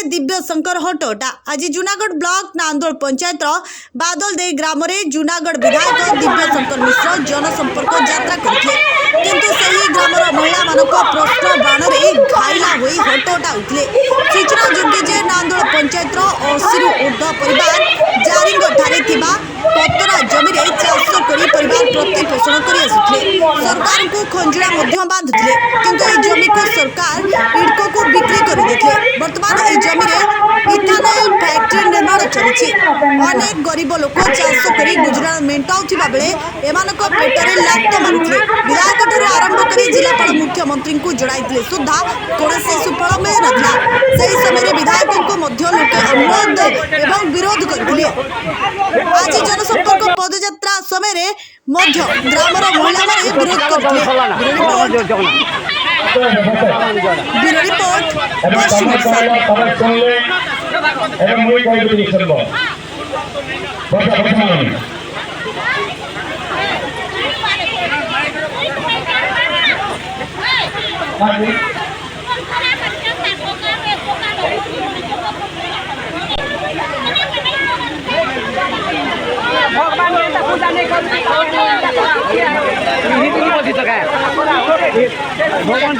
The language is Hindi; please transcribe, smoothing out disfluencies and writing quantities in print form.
दिव्य शंकर हटोटा आज जूनागढ़ ब्लॉक नांदोल पंचायत बादल दे ग्राम में जूनागढ़ विधायक दिव्य शंकर मिश्र जनसंपर्क यात्रा करते किंतु सही ग्रामर महिला मानक प्रश्न बाण घाइला हो हटोटा होते। सूचना योग्य जे नांदोल पंचायत 80 रु ऊर्ध्व परिवार जारिंग ठारे थिबा पतरा जमी चाष कर परिवार प्रतिपोषण कर सरकार को खंजुड़ा बांधुले किंतु ए जमी को सरकार इडको को बिक्री कर देते। वर्तमान ए जमी इथानल फैक्ट्री निर्माण चली अनेक गरीब लोक चाष कर गुजराण मेंटाउथिबा बेले एमानक पेटरे लात मारुथिले। विधायक ठारू आरंभ कर जिलापाल मुख्यमंत्री को जणाइथिले सुद्धा कौनसी सुफल मिल नथिला। सही समय विधायक को मध्य लोके अनुरोध एवं विरोध करथिले। आज जनसंपर्क पदयात्रा समय मध्य ग्रामर महिला माने विरोध करथिले। ब्यूरो रिपोर्ट पश्चिम भगवान ने पूजा नहीं करती भगवान